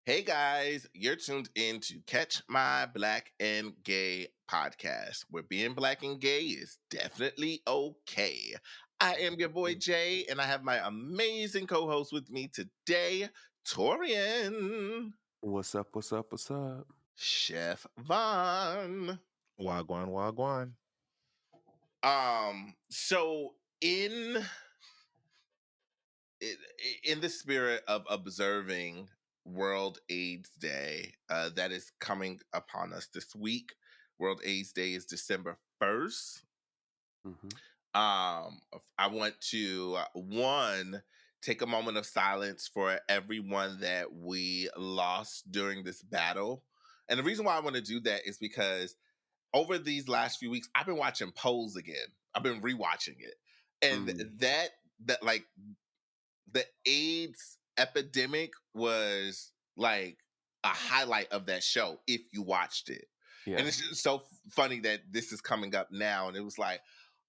Hey guys, you're tuned in to Catch My Black and Gay podcast, where being black and gay is definitely okay. I am your boy Jay, and I have my amazing co host with me today, Torian, What's up? What's up? What's up? Chef Vaughn. Wagwan, wagwan. So in the spirit of observing World AIDS Day that is coming upon us this week. World AIDS Day is December 1st. hmm I want to one take a moment of silence for everyone that we lost during this battle. And the reason why I want to do that is because over these last few weeks, I've been watching Pose again. I've been rewatching it. And that like the AIDS epidemic was like a highlight of that show if you watched it. Yeah. And it's just so funny that this is coming up now. And it was like,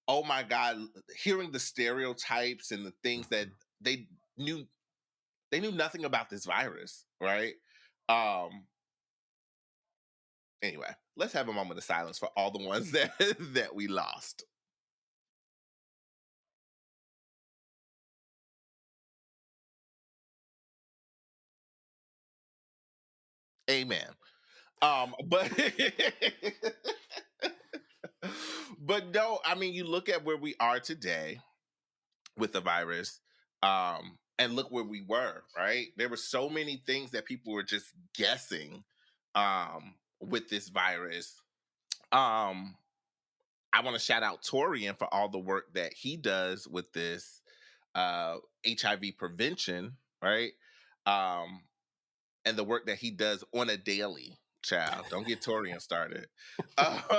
oh my God, hearing the stereotypes and the things that they knew they knew nothing about this virus, right? Um anyway, let's have a moment of silence for all the ones that we lost. Amen. But but no, I mean, you look at where we are today with the virus, and look where we were, right? There were so many things that people were just guessing with this virus. Um, I want to shout out Torian for all the work that he does with this HIV prevention, right? Um, and the work that he does on a daily. Child, don't get Torian started. Um,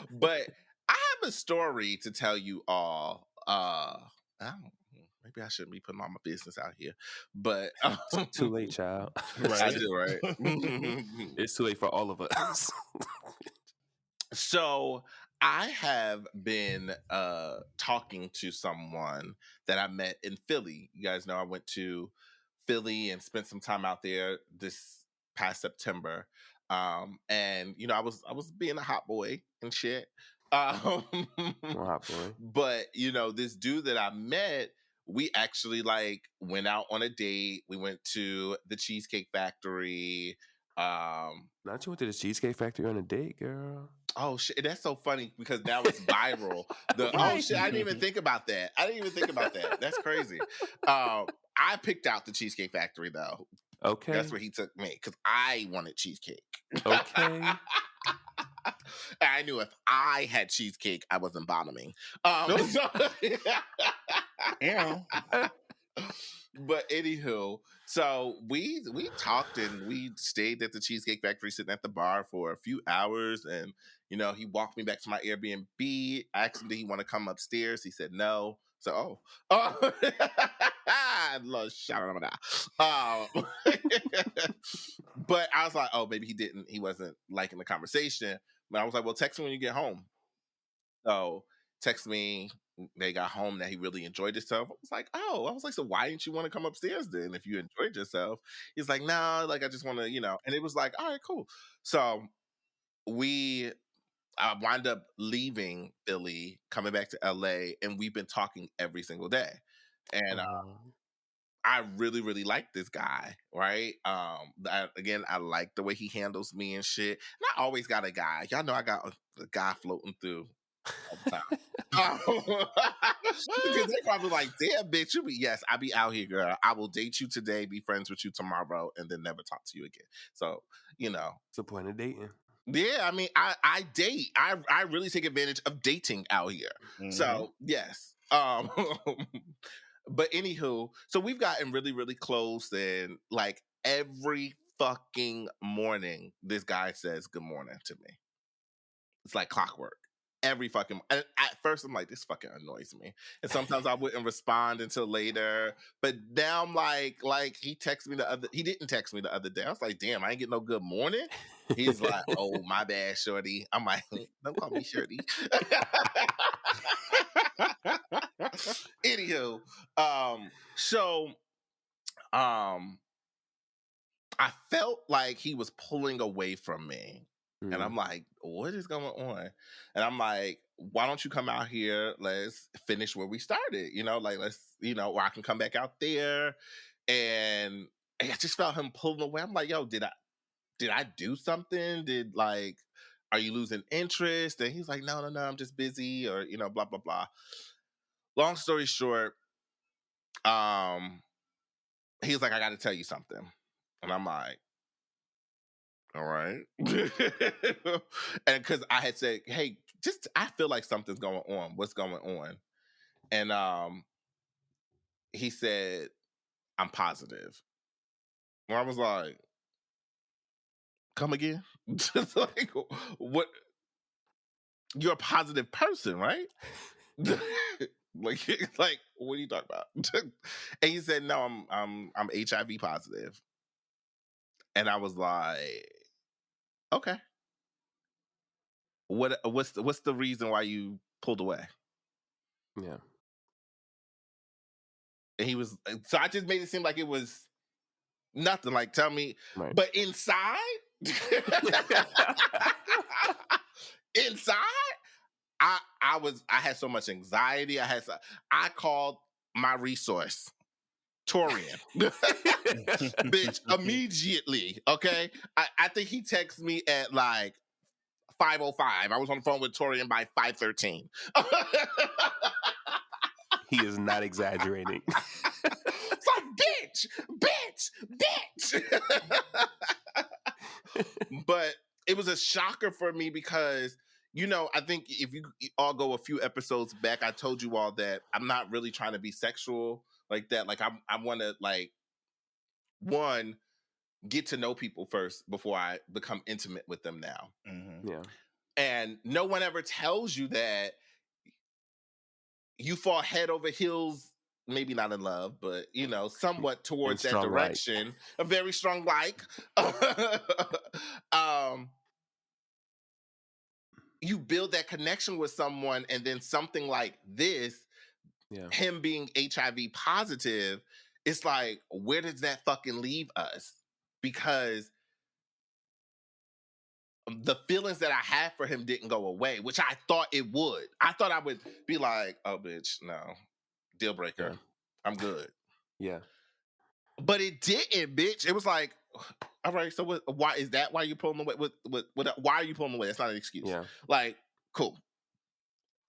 but I have a story to tell you all. Maybe I shouldn't be putting all my business out here, but It's too late, child. I do, right? It's too late for all of us. So I have been talking to someone that I met in Philly. You guys know I went to Philly and spent some time out there this past September. And you know, I was being a hot boy and shit. Um, Hot boy. but you know, this dude that I met, we actually like went out on a date. We went to the Cheesecake Factory. Not you went to the Cheesecake Factory on a date, girl. Oh shit, that's so funny because now it's viral. Oh Right. shit, I didn't even think about that. That's crazy. I picked out the Cheesecake Factory though. Okay. That's where he took me because I wanted cheesecake. Okay. I knew if I had cheesecake, I wasn't bottoming. Yeah. But anywho, so we talked and we stayed at the Cheesecake Factory, sitting at the bar for a few hours, and you know he walked me back to my Airbnb. I asked him, did he want to come upstairs? He said no. So I love shouting him out. But I was like, oh, maybe he wasn't liking the conversation. But I was like, well, text me when you get home. So text me. They got home that he really enjoyed himself. I was like, oh, I was like, so why didn't you want to come upstairs then if you enjoyed yourself? He's like, no, like I just want to, you know. And it was like, all right, cool. So we wind up leaving Philly, coming back to LA, and we've been talking every single day. And I really, really like this guy, right? I like the way he handles me and shit. And I always got a guy. Y'all know I got a guy floating through all the time. Because they probably like, damn, bitch, yes, I be out here, girl. I will date you today, be friends with you tomorrow, and then never talk to you again. So, you know. What's the point of dating? Yeah, I mean, I date. I really take advantage of dating out here. Mhm. So yes. But anywho, so we've gotten really, really close, and like every fucking morning, this guy says good morning to me. It's like clockwork. Every fucking and at first I'm like, this fucking annoys me. And sometimes I wouldn't respond until later. But now I'm like he didn't text me the other day. I was like, damn, I ain't get no good morning. He's like, oh, my bad, shorty. I'm like, don't call me shorty. Anywho, so I felt like he was pulling away from me. And Mm. I'm like, what is going on? And I'm like, why don't you come out here? Let's finish where we started. Like let's, or I can come back out there. And I just felt him pulling away. I'm like, yo, did I do something? Are you losing interest? And he's like, no, I'm just busy, or blah blah blah. Long story short, he's like, I got to tell you something, and I'm like, all right, and because I had said, hey, I feel like something's going on. What's going on? And he said, I'm positive. And I was like, come again? Just like, what? You're a positive person, right? like, what are you talking about? And he said, no, I'm HIV positive. And I was like, okay. What's the reason why you pulled away? Yeah. And he was, so I just made it seem like it was nothing. Like, tell me, Right. but inside, I had so much anxiety. I called my resource, Torian. Bitch, immediately. Okay. I think he texted me at like 5:05. I was on the phone with Torian by 5:13. He is not exaggerating. It's like, bitch. But it was a shocker for me because, I think if you all go a few episodes back, I told you all that I'm not really trying to be sexual like that. Like, I want to, like, one, get to know people first before I become intimate with them now. Mm-hmm. Yeah. And no one ever tells you that you fall head over heels, maybe not in love, but somewhat towards that direction. Like. A very strong like. You build that connection with someone, and then something like this, him being HIV positive, it's like, where does that fucking leave us? Because the feelings that I had for him didn't go away, which I thought it would. I thought I would be like, oh, bitch, no. Deal breaker. Yeah. I'm good. Yeah. But it didn't, bitch. It was like, all right, so why is that why you're pulling away? Why are you pulling away? That's not an excuse. Yeah. Like, cool.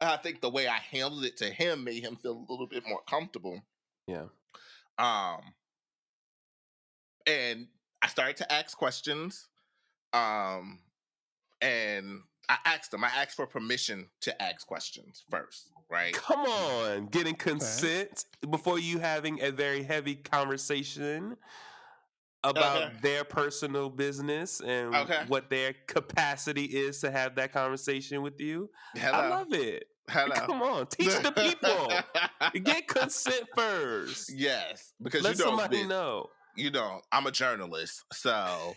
I think the way I handled it to him made him feel a little bit more comfortable. Yeah. And I started to ask questions. And I asked him. I asked for permission to ask questions first, right? Come on, getting consent before you having a very heavy conversation about their personal business and what their capacity is to have that conversation with you. Hello. I love it. Hello. Come on, teach the people. Get consent first. Yes, because let somebody know. I'm a journalist, so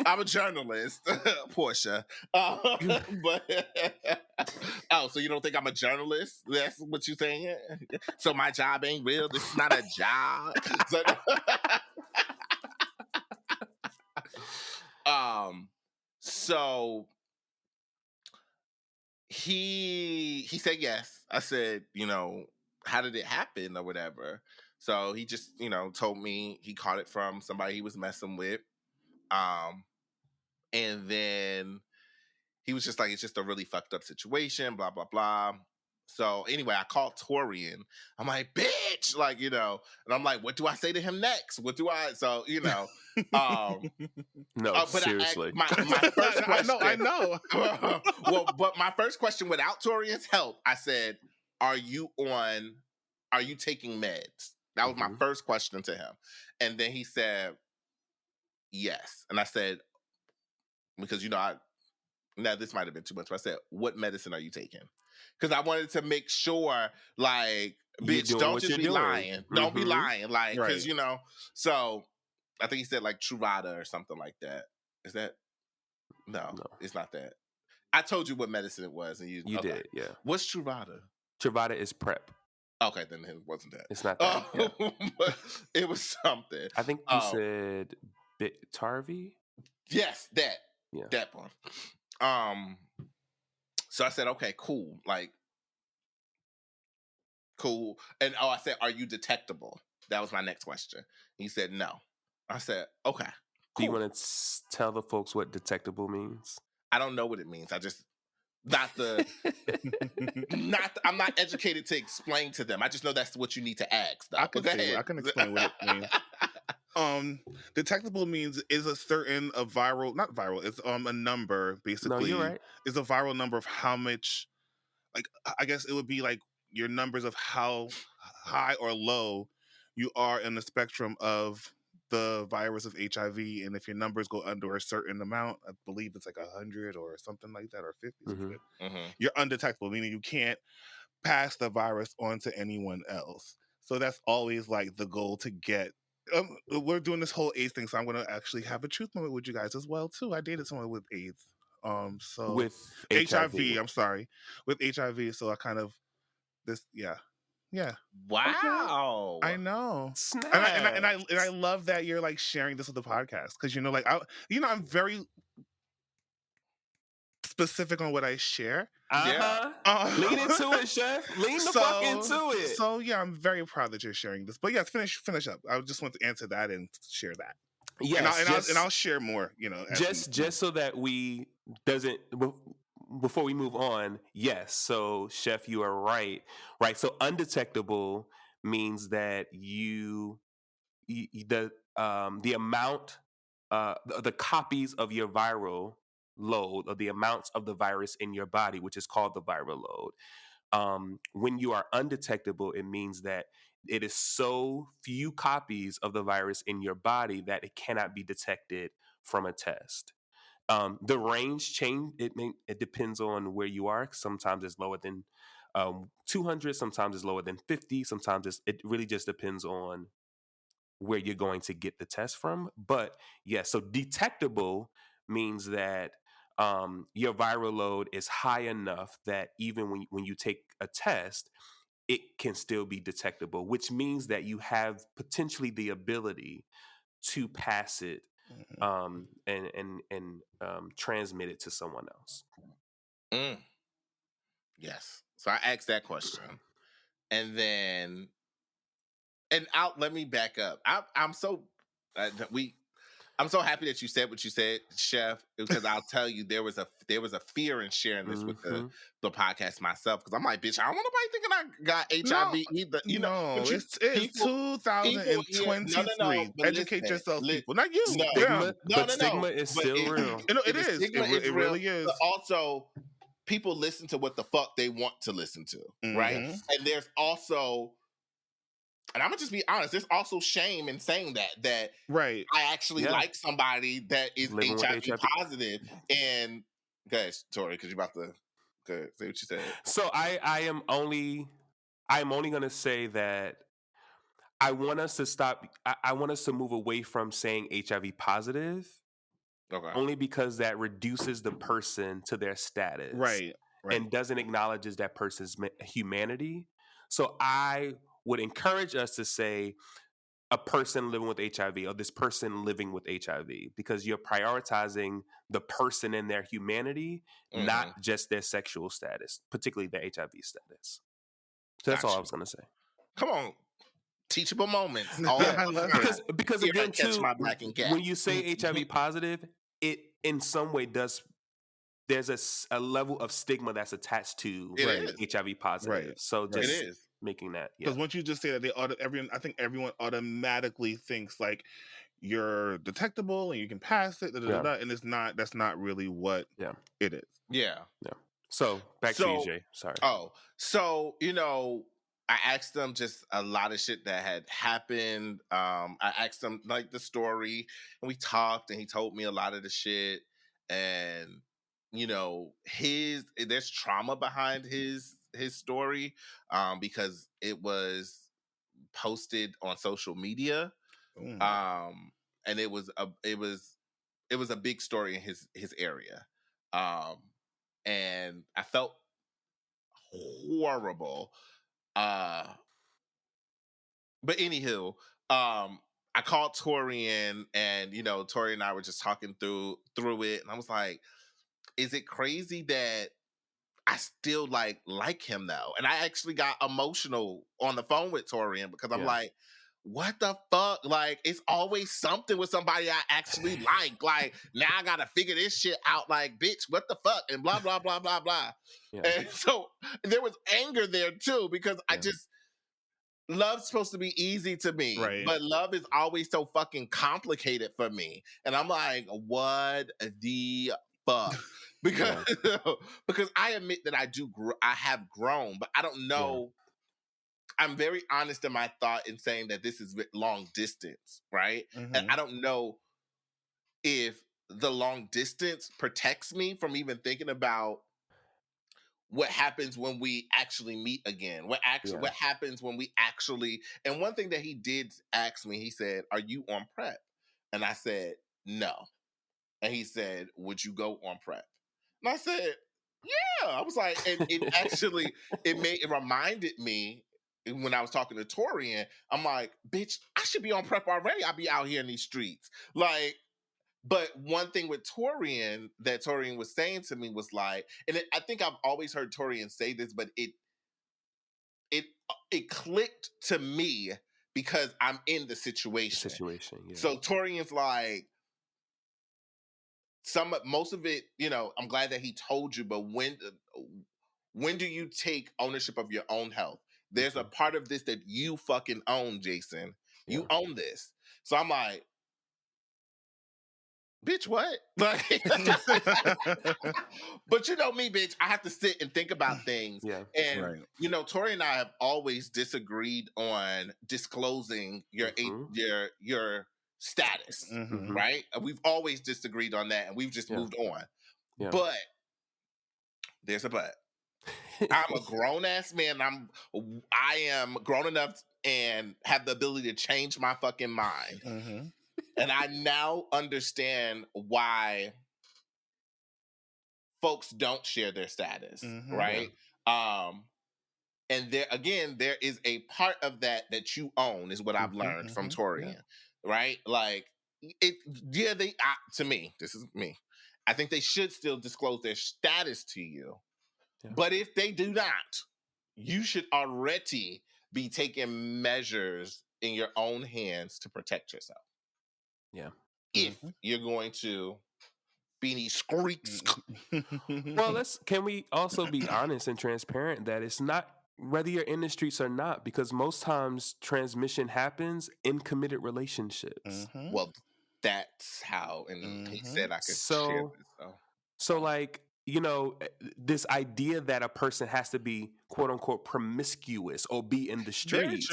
I'm a journalist, Portia. But so you don't think I'm a journalist? That's what you're saying? So my job ain't real? This is not a job? So he said yes. I said, how did it happen or whatever? So he just, told me he caught it from somebody he was messing with. And then he was just like, it's just a really fucked up situation, blah, blah, blah. So anyway, I called Torian. I'm like, bitch, like, and I'm like, what do I say to him next? So, no, seriously. My first question. I know. Well, but my first question without Torian's help, I said, are you taking meds? That was my first question to him. And then he said, yes. And I said, because, now this might have been too much, but I said, what medicine are you taking? Because I wanted to make sure, like, bitch, don't just be lying. Don't be lying. Like, because, so I think he said like Truvada or something like that. Is that? No, it's not that. I told you what medicine it was. And you did, yeah. What's Truvada? Truvada is PrEP. Okay, then it wasn't that. It's not that. But it was something. I think you said Biktarvy. Yes, that. Yeah. That one. So I said, okay, cool. Like, cool. And I said, are you detectable? That was my next question. He said, no. I said, okay. Cool. Do you want to tell the folks what detectable means? I don't know what it means. I just I'm not educated to explain to them. I just know that's what you need to ask. Though. I can explain what it means. Detectable means is a certain not viral. It's a number basically. No, you're right. Is a viral number of how much, like I guess it would be like your numbers of how high or low you are in the spectrum of the virus of HIV, and if your numbers go under a certain amount, I believe it's like 100 or something like that, or 50, you're undetectable, meaning you can't pass the virus on to anyone else. So that's always like the goal to get. We're doing this whole AIDS thing, so I'm going to actually have a truth moment with you guys as well too. I dated someone with AIDS, so with HIV. I'm sorry, with HIV. So I kind of yeah. Wow, okay. I know, and I love that you're like sharing this with the podcast, because like I'm very specific on what I share. Lean into it, Chef. Lean the fuck into it. So yeah, I'm very proud that you're sharing this. But yes, finish up. I just want to answer that and share that. Yes, and I'll share more. Just so that we doesn't. Before we move on, yes. So, Chef, you are right. Right. So, undetectable means that the amount, the copies of your viral load, or the amounts of the virus in your body, which is called the viral load. When you are undetectable, it means that it is so few copies of the virus in your body that it cannot be detected from a test. The range change. It depends on where you are. Sometimes it's lower than 200. Sometimes it's lower than 50. Sometimes it really just depends on where you're going to get the test from. But yes, so detectable means that your viral load is high enough that even when you take a test, it can still be detectable, which means that you have potentially the ability to pass it and transmit it to someone else. Yes. So I asked that question, and then, let me back up. I'm so happy that you said what you said, Chef, because I'll tell you there was a fear in sharing this with the podcast myself, because I'm like, bitch, I don't want nobody thinking I got HIV either. It's 2023. Educate yourself, people. Not you. Stigma is still real. It is. It really is. But also, people listen to what the fuck they want to listen to, right? And there's also, and I'm gonna just be honest, there's also shame in saying that right. I actually like somebody that is HIV positive. And guys, Tori, because you're about to say what you said. So I'm only gonna say that I want us to stop. I want us to move away from saying HIV positive. Okay. Only because that reduces the person to their status. Right. And doesn't acknowledge that person's humanity. So I would encourage us to say a person living with HIV, or this person living with HIV, because you're prioritizing the person and their humanity, not just their sexual status, particularly their HIV status. So that's all I was going to say. Come on. Teachable moments. Because again, too, when you say HIV positive, it in some way there's a level of stigma that's attached to HIV positive. Right. So just making that. Because once you just say that, I think everyone automatically thinks like you're detectable and you can pass it, and that's not really what it is. Yeah. So back to you, Jay. Sorry. So I asked them just a lot of shit that had happened. I asked them like the story, and we talked, and he told me a lot of the shit. And there's trauma behind his story, because it was posted on social media, and it was a big story in his area, and I felt horrible But anywho, I called Torian, and Tori and I were just talking through it, and I was like, "Is it crazy that I still like him though?" And I actually got emotional on the phone with Torian because I'm like, "What the fuck? Like, it's always something with somebody I actually like. Like, now I gotta figure this shit out. Like, bitch, what the fuck?" And blah blah blah blah blah. And so there was anger there too because I just. Love's supposed to be easy to me, Right. but love is always so fucking complicated for me. And I'm like, what the fuck? Because because I admit that I have grown, but I don't know. I'm very honest in my thought in saying that this is long distance, right? And I don't know if the long distance protects me from even thinking about what happens when we actually meet again. What happens when we actually. And one thing that he did ask me, he said, "Are you on PrEP?" And I said, "No." And he said, "Would you go on PrEP?" And I said, "Yeah." I was like, and it actually it reminded me when I was talking to Torian, I'm like, "Bitch, I should be on PrEP already. I'll be out here in these streets." Like, but one thing with Torian that Torian was saying to me was like, and I think I've always heard Torian say this, but it clicked to me because I'm in the situation. Yeah. So Torian's like, most of it, I'm glad that he told you, but when do you take ownership of your own health? There's a part of this that you fucking own, Jason. You own this. So I'm like, bitch, what? Like, but you know me, bitch. I have to sit and think about things. And Tori and I have always disagreed on disclosing your status, right? We've always disagreed on that, and we've just moved on. But there's a but. I'm a grown ass man. I am grown enough and have the ability to change my fucking mind. And I now understand why folks don't share their status, right? And there is a part of that you own, is what I've learned from Torian, right? Like to me, this is me. I think they should still disclose their status to you. But if they do not, you should already be taking measures in your own hands to protect yourself. If you're going to be these streets. Well, can we also be honest and transparent that it's not whether you're in the streets or not, because most times transmission happens in committed relationships. Well, that's how, and he said I could share this. So like, this idea that a person has to be quote unquote promiscuous or be in the streets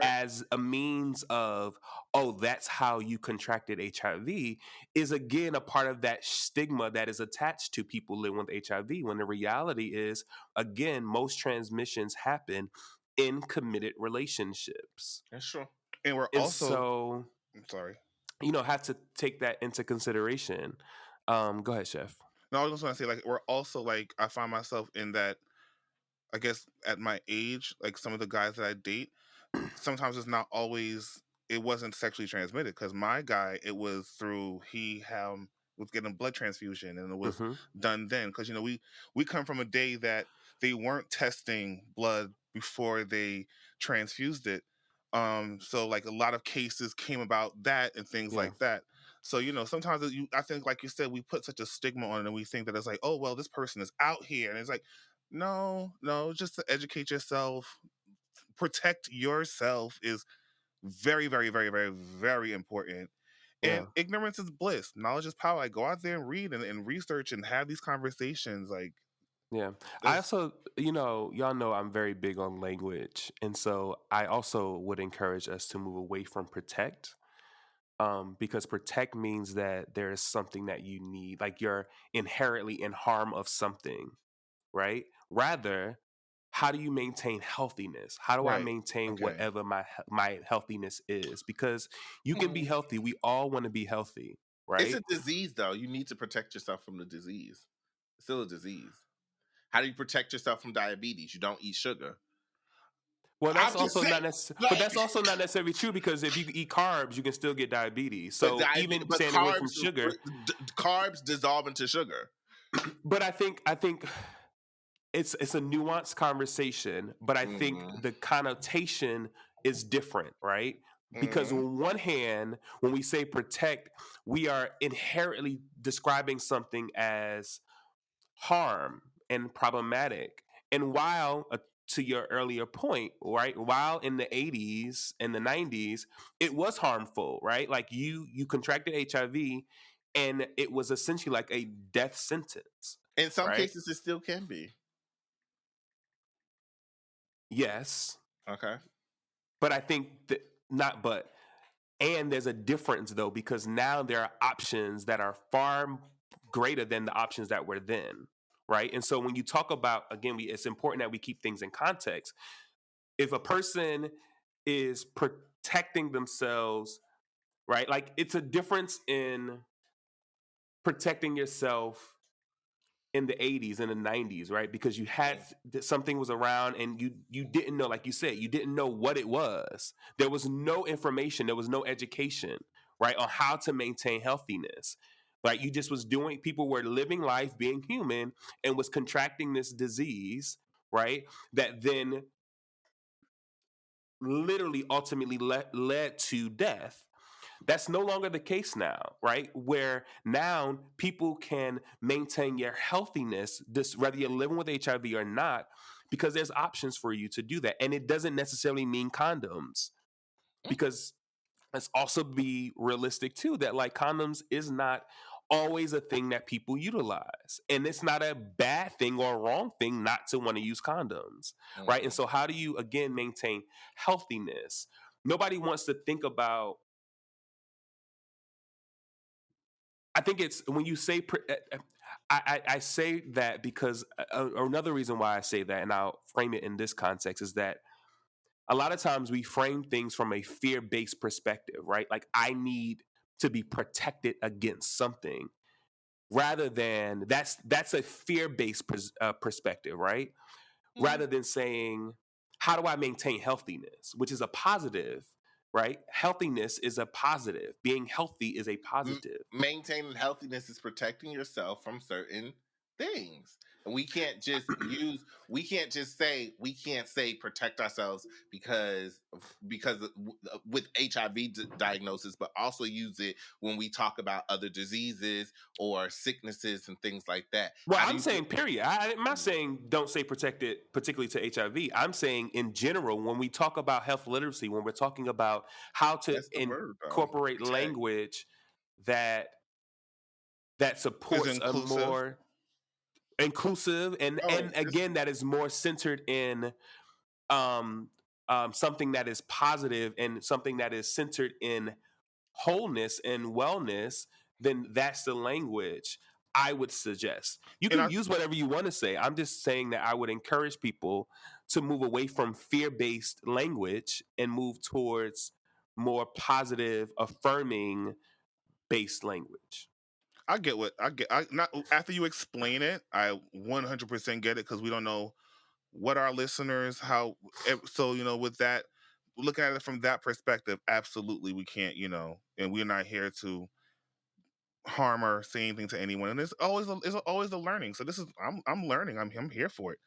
as a means of, oh, that's how you contracted HIV, is again a part of that stigma that is attached to people living with HIV, when the reality is, again, most transmissions happen in committed relationships. That's true. And we're also, I'm sorry, have to take that into consideration. Go ahead, Chef. No, I was just going to say, like, we're also, like, I find myself in that, I guess, at my age, like, some of the guys that I date, sometimes it's not always, it wasn't sexually transmitted. Because my guy, it was through, he was getting a blood transfusion, and it was done then. Because, we come from a day that they weren't testing blood before they transfused it. So, like, a lot of cases came about that and things like that. So, sometimes I think, like you said, we put such a stigma on it, and we think that it's like, oh, well, this person is out here. And it's like, no, just to educate yourself, protect yourself is very, very, very, very, very important. And ignorance is bliss. Knowledge is power. Like, go out there and read and research and have these conversations. Like, I also, y'all know I'm very big on language. And so I also would encourage us to move away from protect. Because protect means that there is something that you need, like you're inherently in harm of something, right? Rather, how do you maintain healthiness? How do I maintain whatever my healthiness is? Because you can be healthy. We all want to be healthy, right? It's a disease, though. You need to protect yourself from the disease. It's still a disease. How do you protect yourself from diabetes? You don't eat sugar. Well, that's also not necessarily, but that's also not necessarily true, because if you eat carbs, you can still get diabetes. So even staying away from sugar, carbs dissolve into sugar. But I think it's a nuanced conversation, but I think the connotation is different, right? Because on one hand, when we say protect, we are inherently describing something as harm and problematic. And while, to your earlier point, right, while in the 80s and the 90s, it was harmful, right? Like you contracted HIV and it was essentially like a death sentence. In some cases, it still can be. Yes. Okay. But I think that and there's a difference though, because now there are options that are far greater than the options that were then, right? And so when you talk about, again, it's important that we keep things in context. If a person is protecting themselves, right? Like it's a difference in protecting yourself in the 80s and the 90s, right? Because you had something was around and you didn't know, like you said, you didn't know what it was. There was no information, there was no education, right, on how to maintain healthiness. Like you just was doing, people were living life, being human, and was contracting this disease, right? That then literally ultimately led to death. That's no longer the case now, right? Where now people can maintain your healthiness, whether you're living with HIV or not, because there's options for you to do that. And it doesn't necessarily mean condoms, because let's also be realistic too, that like condoms is not always a thing that people utilize. And it's not a bad thing or a wrong thing not to want to use condoms, right? And so how do you, again, maintain healthiness? Nobody wants to think about, I think it's when you say, I say that because another reason why I say that, and I'll frame it in this context, is that a lot of times we frame things from a fear-based perspective, right? Like I need to be protected against something, rather than that's a fear-based perspective, right? Mm-hmm. Rather than saying, how do I maintain healthiness, which is a positive, right? Healthiness is a positive. Being healthy is a positive. Maintaining healthiness is protecting yourself from certain things. And we can't just say protect ourselves because with HIV diagnosis, but also use it when we talk about other diseases or sicknesses and things like that. Well, I'm saying period. I'm not saying don't say protect it particularly to HIV. I'm saying in general, when we talk about health literacy, when we're talking about how to incorporate language that supports a more inclusive and again that is more centered in something that is positive and something that is centered in wholeness and wellness, then that's the language I would suggest. You can use whatever you want to say. I'm just saying that I would encourage people to move away from fear-based language and move towards more positive, affirming based language. I get what I get. Not after you explain it, I 100% get it, because we don't know what our listeners, how. So with that, looking at it from that perspective, absolutely we can't, and we're not here to harm or say anything to anyone. And it's always the learning. So this is I'm learning. I'm here for it.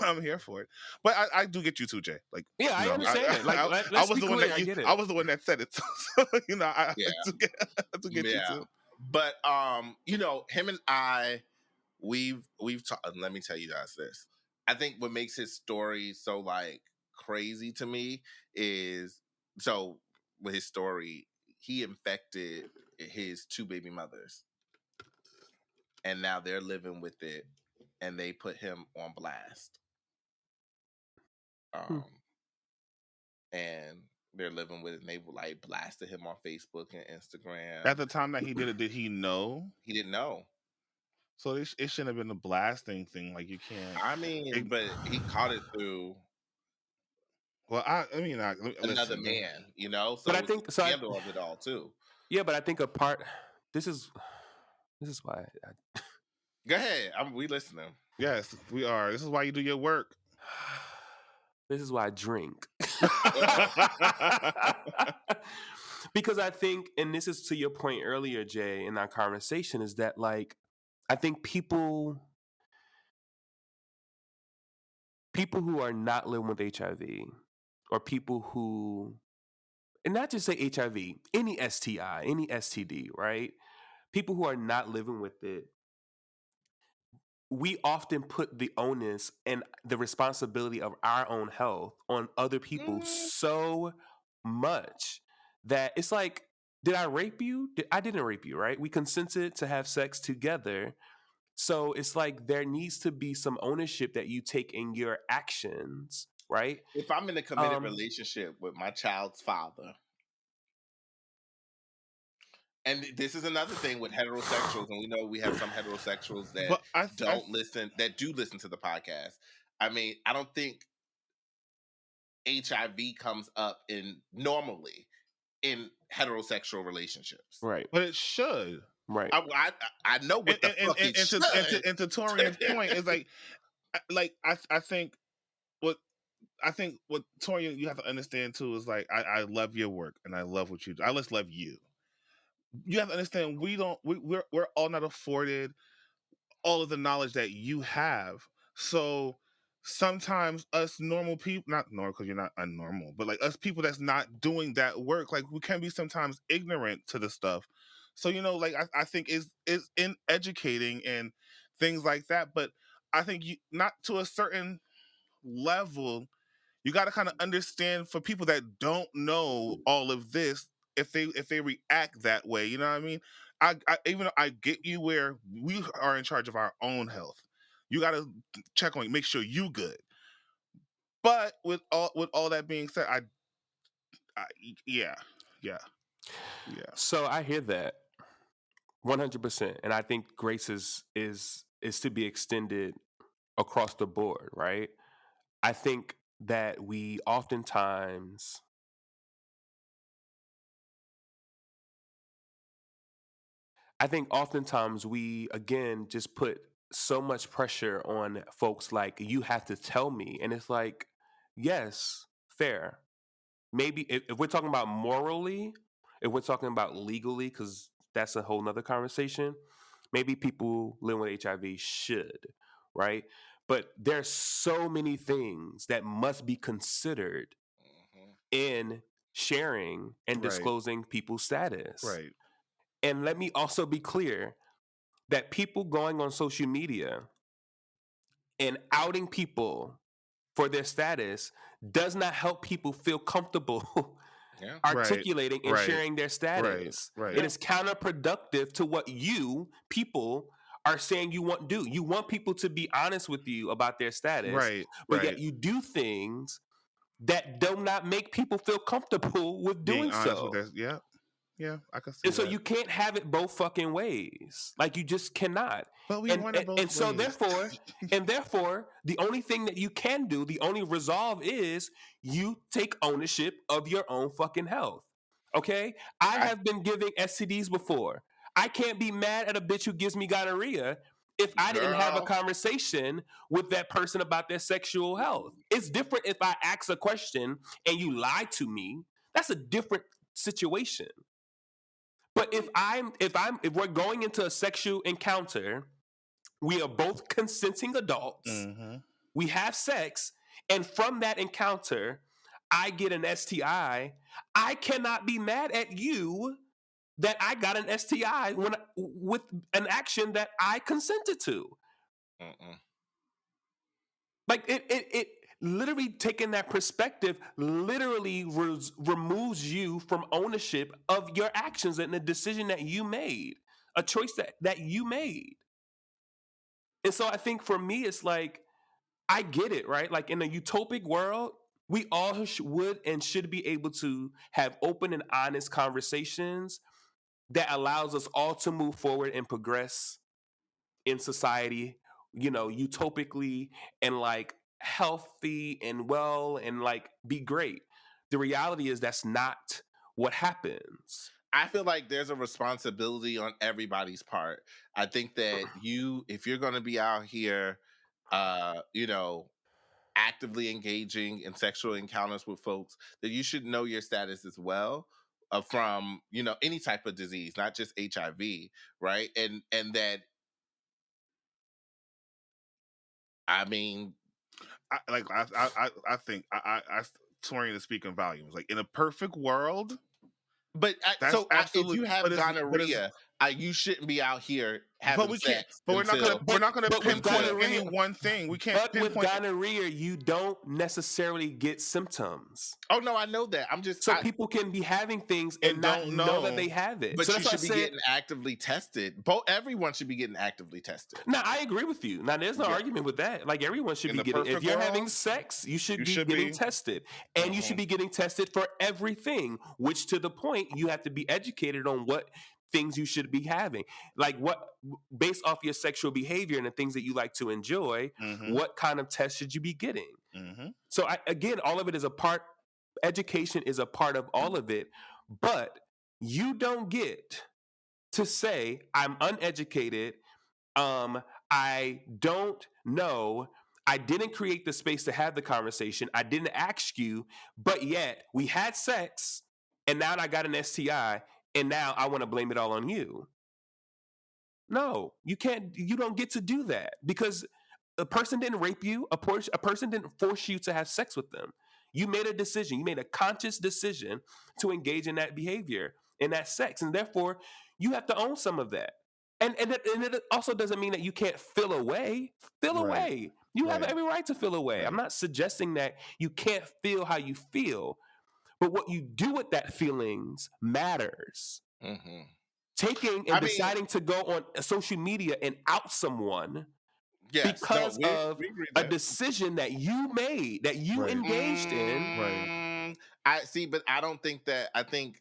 I'm here for it. But I do get you too, Jay. Like I understand it. Like I was the one that I was the one that said it. So I do get you too. But him and I, we've talked. Let me tell you guys this. I think what makes his story so like crazy to me is, so with his story, he infected his 2 baby mothers, and now they're living with it, and they put him on blast. And they're living with it, and they like blasted him on Facebook and Instagram. At the time that he did it, did he know? He didn't know. So it shouldn't have been a blasting thing. Like you can't. I mean, but he caught it through. Well, another man, So but I think the handle of it all too. Yeah, but I think a part. This is why. Go ahead. We listening. Yes, we are. This is why you do your work. This is why I drink. Because I think, and this is to your point earlier, Jay, in our conversation, is that like, I think people who are not living with HIV, or people who, and not just say HIV, any STI, any STD, right? People who are not living with it, we often put the onus and the responsibility of our own health on other people so much that it's like, did I rape you? I didn't rape you, right? We consented to have sex together. So it's like there needs to be some ownership that you take in your actions, right? If I'm in a committed relationship with my child's father, and this is another thing with heterosexuals, and we know we have some heterosexuals that do listen to the podcast. I mean, I don't think HIV comes up normally in heterosexual relationships, right? But it should, right? I know what the fuck it should. And to Torian's point is like I think what Torian, you have to understand too, is like I love your work and I love what you do. I just love you. You have to understand we're all not afforded all of the knowledge that you have. So sometimes us normal people, not normal because you're not unnormal, but like us people that's not doing that work, like we can be sometimes ignorant to the stuff. So, you know, like I think is in educating and things like that. But I think not to a certain level, you got to kind of understand, for people that don't know all of this, if they react that way, you know what I mean? I even though I get you where we are in charge of our own health, you got to check on, make sure you good. But with all that being said, yeah. So I hear that 100%, and I think grace is to be extended across the board, right? I think that we oftentimes we again just put so much pressure on folks, like, you have to tell me. And it's like, yes, fair. Maybe if we're talking about morally, if we're talking about legally, because that's a whole nother conversation, maybe people living with HIV should, right? But there's so many things that must be considered in sharing and disclosing people's status. Right. And let me also be clear that people going on social media and outing people for their status does not help people feel comfortable articulating and sharing their status. Right. It is counterproductive to what you people are saying you want to do. You want people to be honest with you about their status, but yet you do things that do not make people feel comfortable with doing so. Yeah, I can see and that. So you can't have it both fucking ways. Like, you just cannot. But we want it both ways. So therefore, the only thing that you can do, the only resolve, is you take ownership of your own fucking health. Okay? I have been giving STDs before. I can't be mad at a bitch who gives me gonorrhea if I didn't have a conversation with that person about their sexual health. It's different if I ask a question and you lie to me. That's a different situation. But if we're going into a sexual encounter, we are both consenting adults. Mm-hmm. We have sex, and from that encounter, I get an STI. I cannot be mad at you that I got an STI with an action that I consented to. Like, it literally, taking that perspective literally removes you from ownership of your actions and the decision that you made, a choice that you made. And so I think for me, it's like, I get it, right? Like, in a utopic world, we all would and should be able to have open and honest conversations that allows us all to move forward and progress in society, you know, utopically, and like healthy and well, and like be great. The reality is that's not what happens. I feel like there's a responsibility on everybody's part. I think that if you're going to be out here, you know, actively engaging in sexual encounters with folks, that you should know your status as well, from, you know, any type of disease, not just HIV, right? And that, I mean, I think Torian is speaking volumes. Like, in a perfect world, but that's if you have but gonorrhea, you shouldn't be out here having sex. But we're not gonna pinpoint any one thing. We can't. But with gonorrhea, you don't necessarily get symptoms. Oh no, I know that. I'm just people can be having things and not know that they have it. But you should be getting actively tested. Everyone should be getting actively tested. Now, I agree with you. Now, there's no argument with that. Like, everyone should be getting. If you're having sex, you should be getting tested, and you should be getting tested for everything. Which, to the point, you have to be educated on what things you should be having, like what, based off your sexual behavior and the things that you like to enjoy, what kind of test should you be getting? So again, all of it is a part, education is a part of all of it, but you don't get to say, I'm uneducated, I don't know, I didn't create the space to have the conversation, I didn't ask you, but yet we had sex and now I got an STI and now I want to blame it all on you. No, you can't. You don't get to do that, because a person didn't rape you. A person didn't force you to have sex with them. You made a decision. You made a conscious decision to engage in that behavior, in that sex, and therefore you have to own some of that. And it also doesn't mean that you can't feel away. Feel away. You have every right to feel away. I'm not suggesting that you can't feel how you feel. But what you do with that feelings matters. Taking and deciding to go on social media and out someone because of a decision that you made, that you engaged in. I see, but I don't think that. I think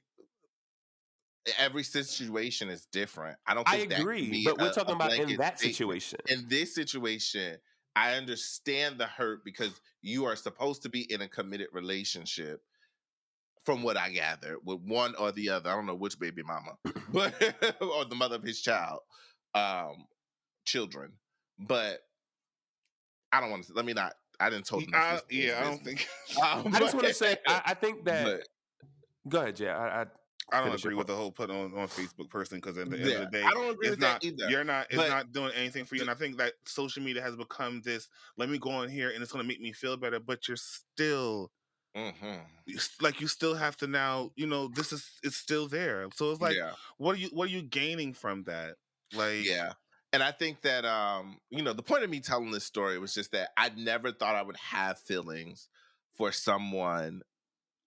every situation is different. I don't think I agree, but we're talking about in that situation. In this situation, I understand the hurt because you are supposed to be in a committed relationship. From what I gather, with one or the other, I don't know which baby mama, but or the mother of his children. But I don't want to. Let me not. I didn't tell them. I don't think. I just want to say, I think that. Go ahead, Jay. I don't agree with the whole put on Facebook person, because at the end of the day, I don't agree with that either. It's not doing anything for you. And I think that social media has become this. Let me go on here and it's going to make me feel better, but you're still. Like, you still have to now, it's still there. So it's like, what are you gaining from that? Like, and I think that the point of me telling this story was just that I never thought I would have feelings for someone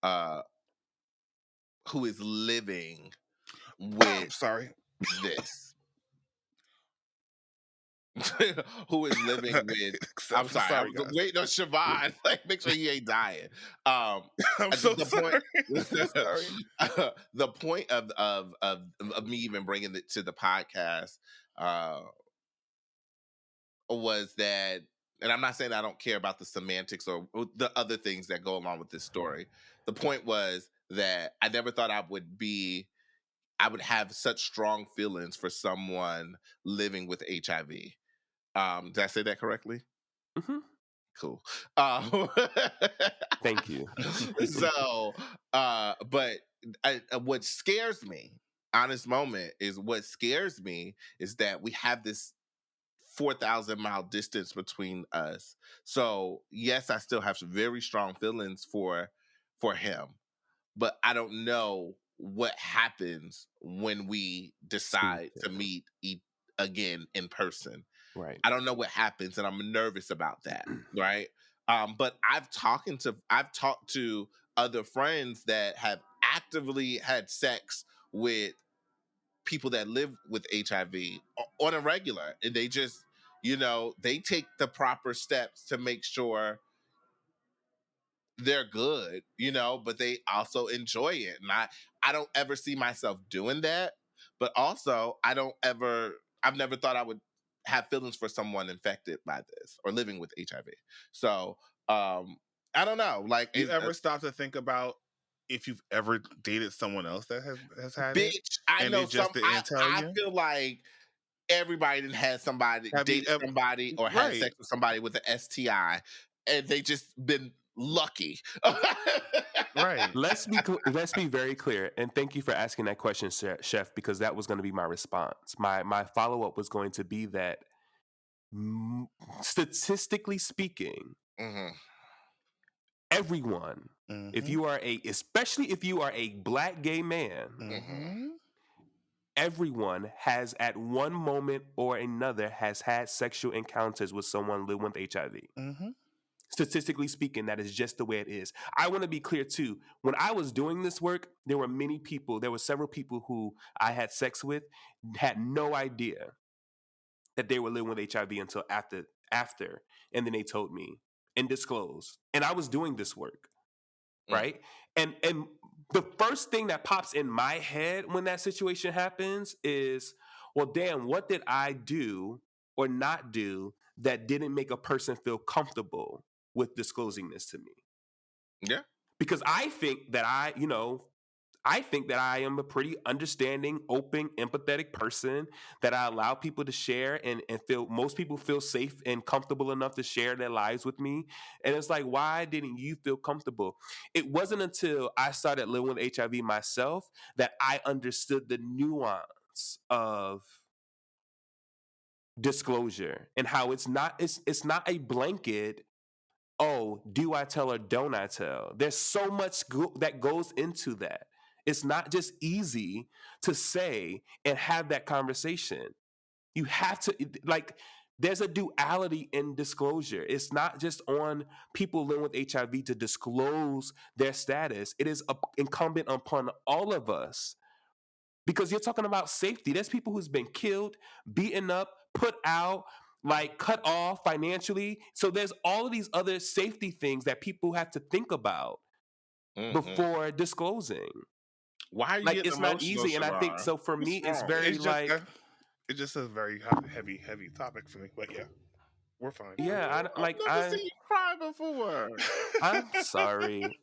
who is living with this. Who is living with? I'm sorry. Wait, no, Siobhan. Like, make sure he ain't dying. I'm so sorry. The point of me even bringing it to the podcast was that, and I'm not saying I don't care about the semantics or the other things that go along with this story. The point was that I never thought I would have such strong feelings for someone living with HIV. Did I say that correctly? Cool. Thank you. So, but what scares me, honest moment, is what scares me is that we have this 4,000-mile distance between us. So, yes, I still have some very strong feelings for him, but I don't know what happens when we decide to meet again in person. Right. I don't know what happens, and I'm nervous about that. Right. But I've talked to other friends that have actively had sex with people that live with HIV on a regular, and they just, they take the proper steps to make sure they're good, but they also enjoy it. And I don't ever see myself doing that, but also I've never thought I would have feelings for someone infected by this or living with HIV. So, I don't know. Like, you ever stop to think about if you've ever dated someone else that has had it? I know I feel like everybody didn't have somebody dated somebody or had sex with somebody with an STI. and they just been lucky. Right. Let's be very clear, and thank you for asking that question, Chef, because that was going to be my response. My follow up was going to be that statistically speaking, everyone, if you are especially if you are a Black gay man, everyone has at one moment or another has had sexual encounters with someone living with HIV. Statistically speaking, that is just the way it is. I want to be clear too. When I was doing this work, there were several people who I had sex with, had no idea that they were living with HIV until after, and then they told me and disclosed. And I was doing this work, right? And the first thing that pops in my head when that situation happens is, well, damn, what did I do or not do that didn't make a person feel comfortable with disclosing this to me? Yeah. Because I think that I am a pretty understanding, open, empathetic person, that I allow people to share and most people feel safe and comfortable enough to share their lives with me. And it's like, why didn't you feel comfortable? It wasn't until I started living with HIV myself that I understood the nuance of disclosure and how it's not a blanket. Oh, do I tell or don't I tell? There's so much that goes into that. It's not just easy to say and have that conversation. You have to, there's a duality in disclosure. It's not just on people living with HIV to disclose their status. It is incumbent upon all of us, because you're talking about safety. There's people who's been killed, beaten up, put out, cut off financially. So there's all of these other safety things that people have to think about before disclosing. Why are you getting it's not easy, and I think so. For me, it's very it's just a very heavy topic for me. But yeah, we're fine. Yeah, I've never seen you cry before. I'm sorry.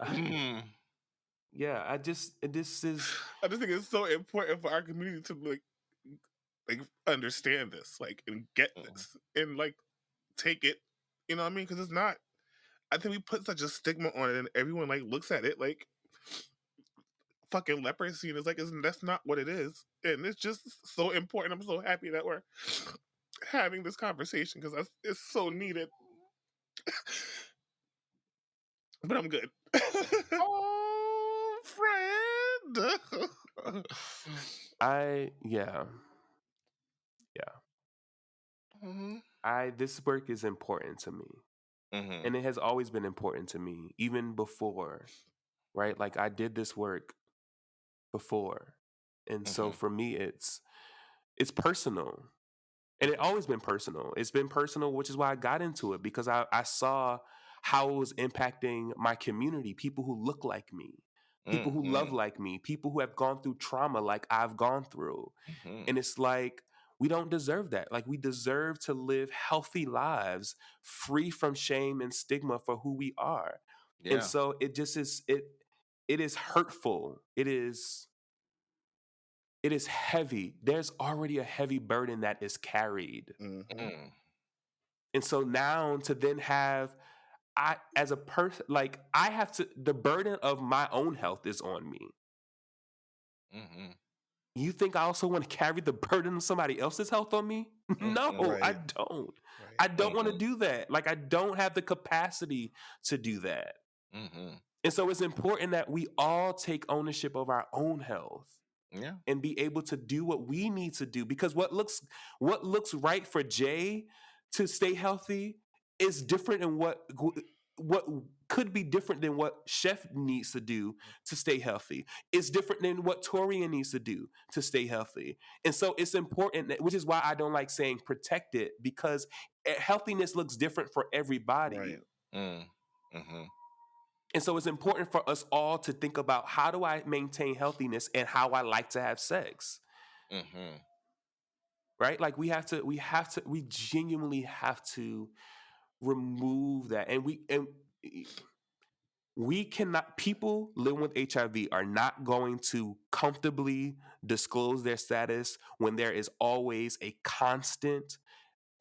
Yeah, I just think it's so important for our community to understand this, and get this, and take it. You know what I mean? Because it's not. I think we put such a stigma on it, and everyone looks at it like fucking leprosy, and that's not what it is, and it's just so important. I'm so happy that we're having this conversation because it's so needed. But I'm good. Oh, friend. This work is important to me. And it has always been important to me, even before, right? I did this work before. And so for me, it's personal. And it's always been personal. It's been personal, which is why I got into it, because I saw how it was impacting my community, people who look like me, people who love like me, people who have gone through trauma like I've gone through. And it's like, we don't deserve that. We deserve to live healthy lives free from shame and stigma for who we are. Yeah. And so it just is, it is hurtful. It is heavy. There's already a heavy burden that is carried. And so now to then have, as a person, I have to, the burden of my own health is on me. You think I also want to carry the burden of somebody else's health on me? No, right. I don't. Right. I don't want to do that. I don't have the capacity to do that. And so it's important that we all take ownership of our own health. Yeah. And be able to do what we need to do, because what looks right for Jay to stay healthy is different, and what could be different than what Chef needs to do to stay healthy. It's different than what Torian needs to do to stay healthy. And so it's important, which is why I don't like saying protect it, because healthiness looks different for everybody. Right. And so it's important for us all to think about, how do I maintain healthiness and how I like to have sex? Right? We genuinely have to remove that. And we cannot, people living with HIV are not going to comfortably disclose their status when there is always a constant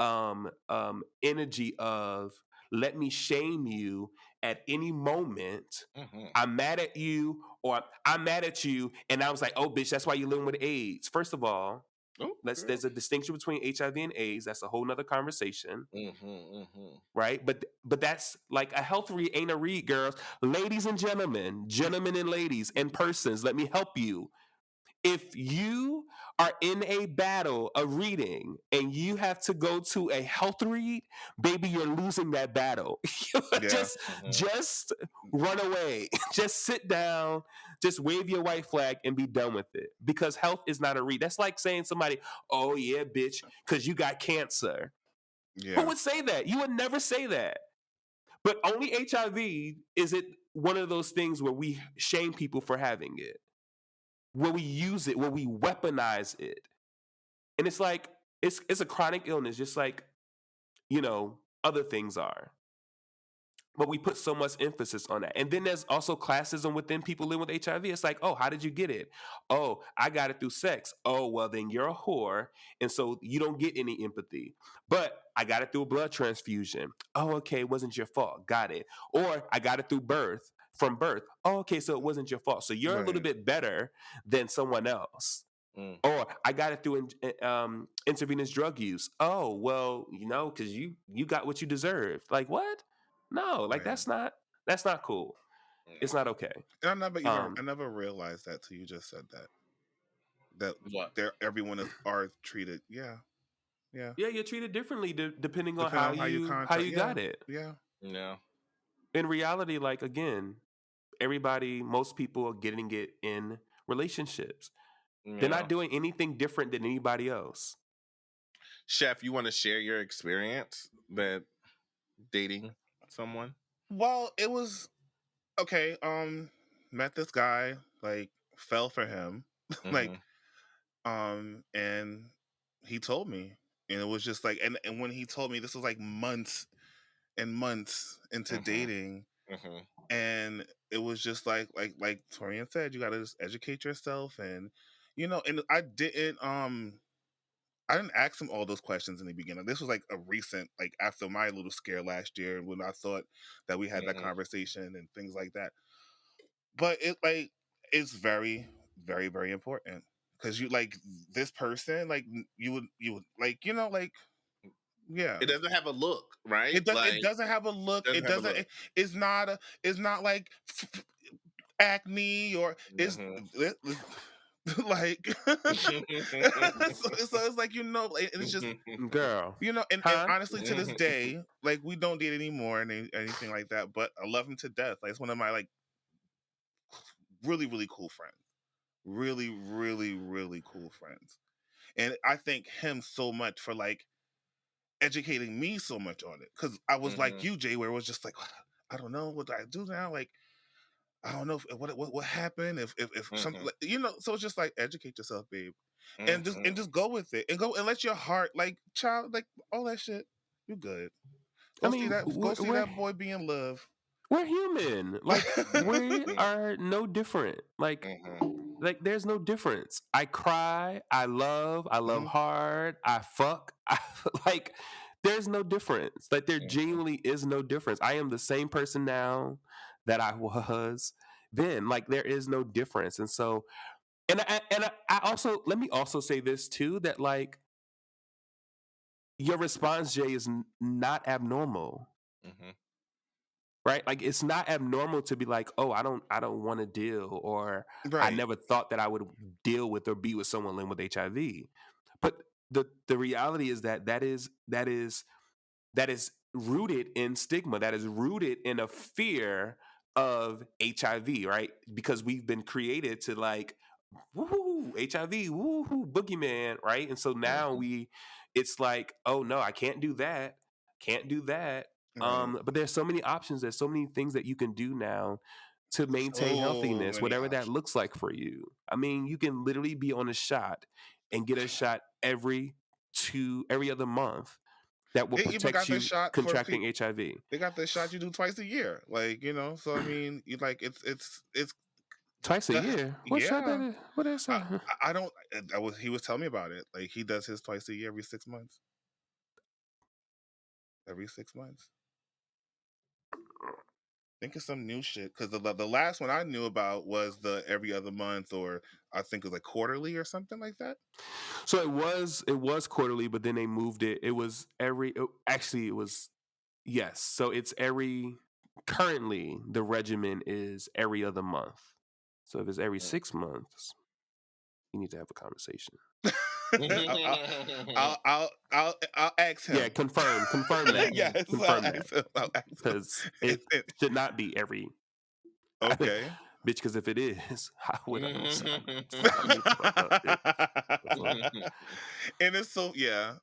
energy of, let me shame you at any moment. Mm-hmm. I'm mad at you, or I'm mad at you, and I was like, oh, bitch, that's why you're living with AIDS. First of all, there's a distinction between HIV and AIDS. That's a whole nother conversation. Right? But that's like a health read ain't a read, girls. Ladies and gentlemen and ladies and persons, let me help you. If you are in a battle of reading and you have to go to a health read, baby, you're losing that battle. Just run away. Just sit down. Just wave your white flag and be done with it. Because health is not a read. That's like saying somebody, oh yeah, bitch, because you got cancer. Yeah. Who would say that? You would never say that. But only HIV is it one of those things where we shame people for having it. Where we use it, where we weaponize it. And it's like, it's a chronic illness, just like, other things are. But we put so much emphasis on that. And then there's also classism within people living with HIV. It's like, oh, how did you get it? Oh, I got it through sex. Oh, well, then you're a whore. And so you don't get any empathy. But I got it through a blood transfusion. Oh, okay, it wasn't your fault. Got it. Or I got it from birth. Oh, okay, so it wasn't your fault. So you're a little bit better than someone else. Or I got it through intravenous drug use. Oh, well, because you got what you deserved. Like, what? No, like that's not cool. It's not okay. And I never realized that till you just said that. That everyone are treated. Yeah. You're treated differently depending on how you got it. Yeah. In reality, like, again, most people are getting it in relationships. Yeah. They're not doing anything different than anybody else. Chef, you want to share your experience that dating someone? Well, it was okay. Met this guy, like, fell for him, like, and he told me, and it was just like, and when he told me, this was like months and months into dating, and it was just like Torian said, you got to just educate yourself, and and I didn't ask him all those questions in the beginning. This was like a recent, like, after my little scare last year, when I thought that we had that conversation and things like that. But it's very, very, very important, because you, like, this person, like, you would like, yeah. It doesn't have a look, right? It doesn't have a look. It's not like acne, or it's like so it's like, it's just, girl, and honestly, to this day, like, we don't date anymore and anything like that, but I love him to death. Like, it's one of my, like, really, really cool friends. Really, really, really cool friends. And I thank him so much for, like, educating me so much on it, because I was like you, Jay, where it was just like, I don't know, what do I do now? Like, I don't know what happened, if something, so it's just like, educate yourself, babe, and just go with it, and go and let your heart, like, child, like, all that shit, you good. Go see that boy be in love. We're human. Like, we are no different. Like, like, there's no difference. I cry, I love hard, I fuck. Like, there's no difference. Like, there genuinely is no difference. I am the same person now that I was then. Like, there is no difference. And so, and I also, let me also say this too, that, like, your response, Jay, is not abnormal. Right? Like, it's not abnormal to be like, oh, I don't want to deal, or I never thought that I would deal with or be with someone living with HIV. But the reality is that is rooted in stigma, that is rooted in a fear of HIV, right? Because we've been created to, like, woohoo, HIV, woohoo, boogeyman, right? And so now it's like, oh no, I can't do that. But there's so many options. There's so many things that you can do now to maintain healthiness, whatever that looks like for you. I mean, you can literally be on a shot and get a shot every other month that will protect you contracting HIV. They got the shot you do twice a year, like, so I mean, you, like, it's twice a year. What shot that is? What is that? I don't. He was telling me about it. Like, he does his twice a year, every 6 months. Every 6 months. Think of some new shit, because the last one I knew about was the every other month, or I think it was like quarterly or something like that. So it was quarterly, but then they moved it. It was actually it was yes. So it's currently the regimen is every other month. So if it's every 6 months, you need to have a conversation. I'll ask him. Yeah, confirm that. Yes, confirm that. Because it should not be every. Okay. Bitch, because if it is, how would I know something? And it's so yeah.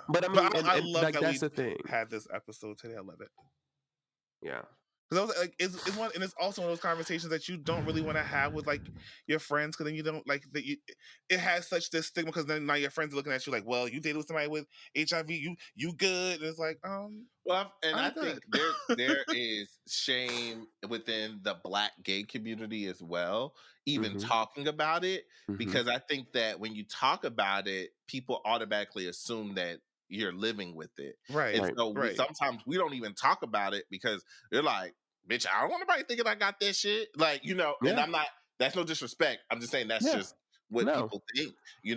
But I mean, I love like, that that's we the thing. had this episode today. I love it. Yeah. Because I was like, it's one, and it's also one of those conversations that you don't really want to have with like your friends, because then you don't like that. It has such this stigma, because then now your friends are looking at you like, well, you dated with somebody with HIV, you good? And it's like, well, and I think there is shame within the Black gay community as well, even talking about it, because I think that when you talk about it, people automatically assume that you're living with it. Right. And so sometimes we don't even talk about it because they're like, bitch, I don't want nobody thinking I got that shit. Like, and I'm not, that's no disrespect. I'm just saying that's just what people think,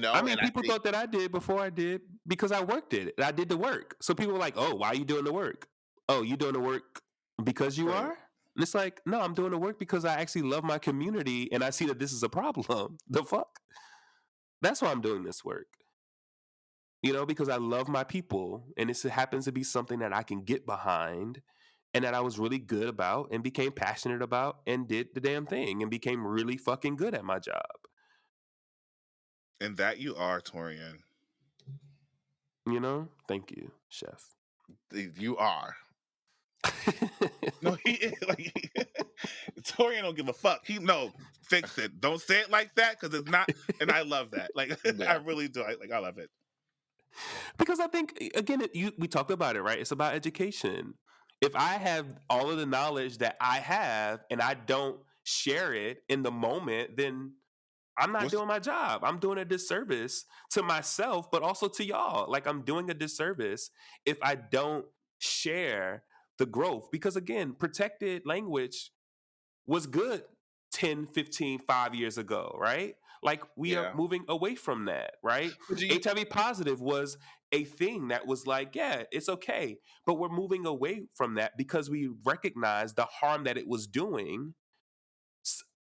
I mean, people thought that I did before I did because I worked it. I did the work. So people were like, oh, why are you doing the work? Oh, you doing the work because you are? And it's like, no, I'm doing the work because I actually love my community and I see that this is a problem. The fuck? That's why I'm doing this work. Because I love my people, and this happens to be something that I can get behind and that I was really good about and became passionate about and did the damn thing and became really fucking good at my job. And that you are, Torian. Thank you, chef. You are. No, he is like Torian don't give a fuck. Fix it. Don't say it like that, because it's not. And I love that. Like, I really do. I love it. Because I think, again, we talked about it, right? It's about education. If I have all of the knowledge that I have and I don't share it in the moment, then I'm not doing my job. I'm doing a disservice to myself, but also to y'all. Like, I'm doing a disservice if I don't share the growth. Because, again, protected language was good 10, 15, 5 years ago, right? Like, we are moving away from that, right? HIV positive was a thing that was like, yeah, it's okay. But we're moving away from that because we recognize the harm that it was doing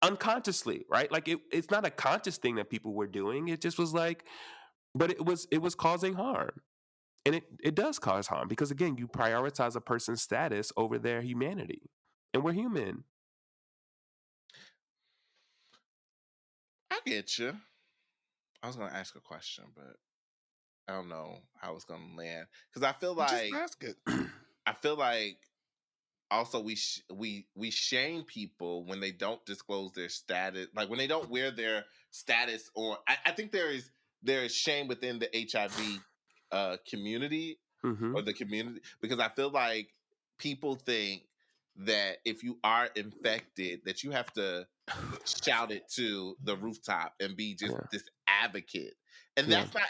unconsciously, right? Like, it's not a conscious thing that people were doing. It just was like, but it was causing harm. And it does cause harm because, again, you prioritize a person's status over their humanity. And we're human. I get you. I was going to ask a question, but I don't know how it's going to land. Because I feel like... Just ask it. I feel like also we shame people when they don't disclose their status. Like, when they don't wear their status on... I think there is shame within the HIV community or the community. Because I feel like people think that if you are infected, that you have to shout it to the rooftop and be just this advocate. And that's not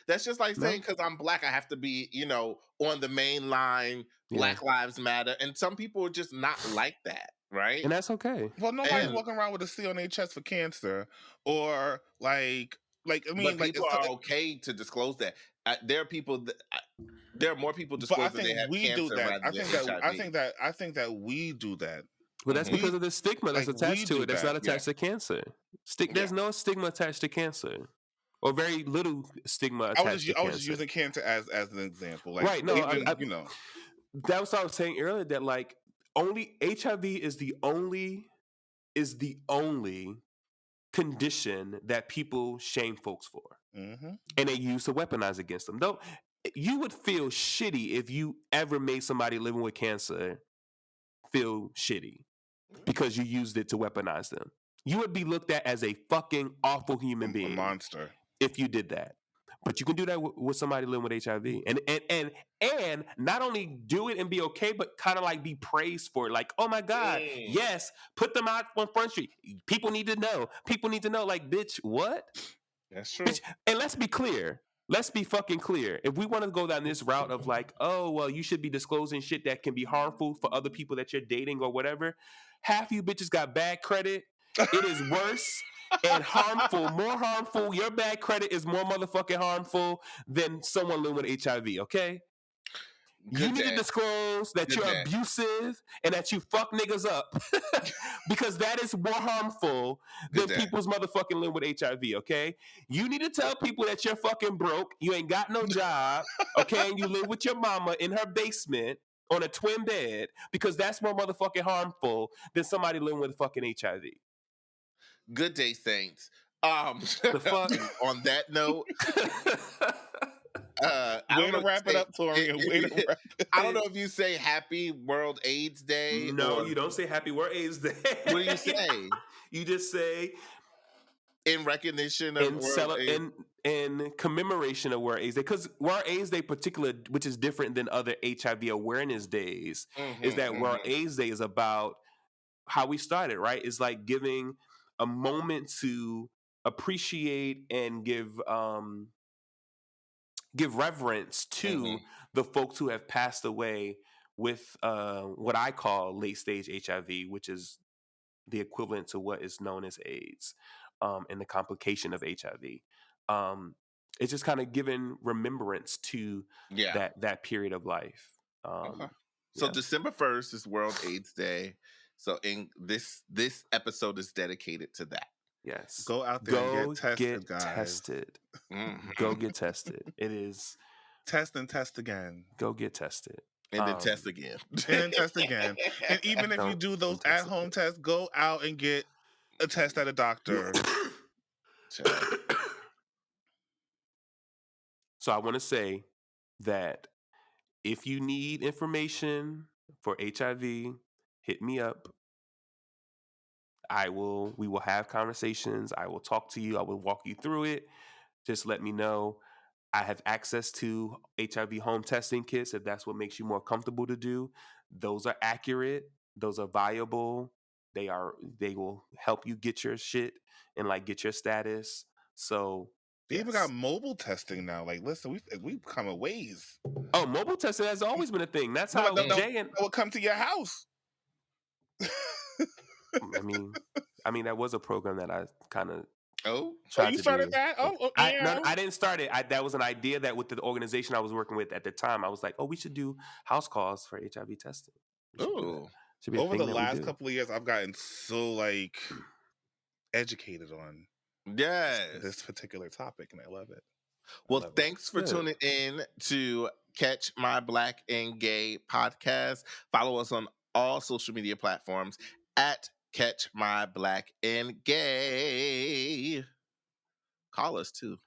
that's just like saying, because I'm Black, I have to be, on the main line, Black Lives Matter. And some people are just not like that, right? And that's okay. Well, nobody's walking around with a C on their chest for cancer, or I mean, but people are okay to disclose that. There are people that... there are more people disclosing they have cancer rather than HIV. I think that we do that. Well, that's because of the stigma that's attached to it. That's not attached to cancer. There's no stigma attached to cancer, or very little stigma attached to cancer. I was just using cancer as an example. Like, right? No, that was what I was saying earlier. That like only HIV is the only condition that people shame folks for, and they use to weaponize against them. Though you would feel shitty if you ever made somebody living with cancer feel shitty because you used it to weaponize them. You would be looked at as a fucking awful human being, a monster, if you did that. But you can do that with somebody living with HIV, and not only do it and be okay, but kind of like be praised for it. Like, oh my God, yes, put them out on Front Street. People need to know. People need to know. Like, bitch, what? That's true. Bitch, and let's be clear. let's be fucking clear. If we want to go down this route of like, oh, well, you should be disclosing shit that can be harmful for other people that you're dating or whatever, half you bitches got bad credit. It is worse and harmful, more harmful. Your bad credit is more motherfucking harmful than someone living with HIV, okay? You need to disclose that you're abusive and that you fuck niggas up because that is more harmful than people's motherfucking living with HIV, okay? You need to tell people that you're fucking broke, you ain't got no job, okay? And you live with your mama in her basement on a twin bed because that's more motherfucking harmful than somebody living with fucking HIV. Good day, Saints. The fuck? On that note... way to wrap it up, Tori. I don't know if you say Happy World AIDS Day. No, you don't say Happy World AIDS Day. What do you say? You just say in recognition of in commemoration of World AIDS Day, because World AIDS Day, particular, which is different than other HIV awareness days, is that World AIDS Day is about how we started. Right? It's like giving a moment to appreciate and give reverence to the folks who have passed away with what I call late stage HIV, which is the equivalent to what is known as AIDS and the complication of HIV. It's just kind of giving remembrance to that period of life. So December 1st is World AIDS Day. So in this episode is dedicated to that. Yes. Go out there and get tested. Go get tested. It is test and test again. Go get tested. And then test again. And then test again. And even if you do those at-home tests, go out and get a test at a doctor. So I want to say that if you need information for HIV, hit me up. We will have conversations. I will talk to you. I will walk you through it. Just let me know. I have access to HIV home testing kits if that's what makes you more comfortable to do. Those are accurate. Those are viable. They will help you get your shit and like get your status. So they even got mobile testing now. Like, listen, we've come a ways. Oh, mobile testing has always been a thing. That's how Jay and will come to your house. I mean, that was a program that I kind of you started that? I didn't start it. That was an idea that with the organization I was working with at the time, I was like, we should do house calls for HIV testing. Over the last couple of years, I've gotten so like educated on this particular topic, and I love it. Well, thanks for tuning in to Catch My Black and Gay podcast. Follow us on all social media platforms at Catch My Black and Gay. Call us too.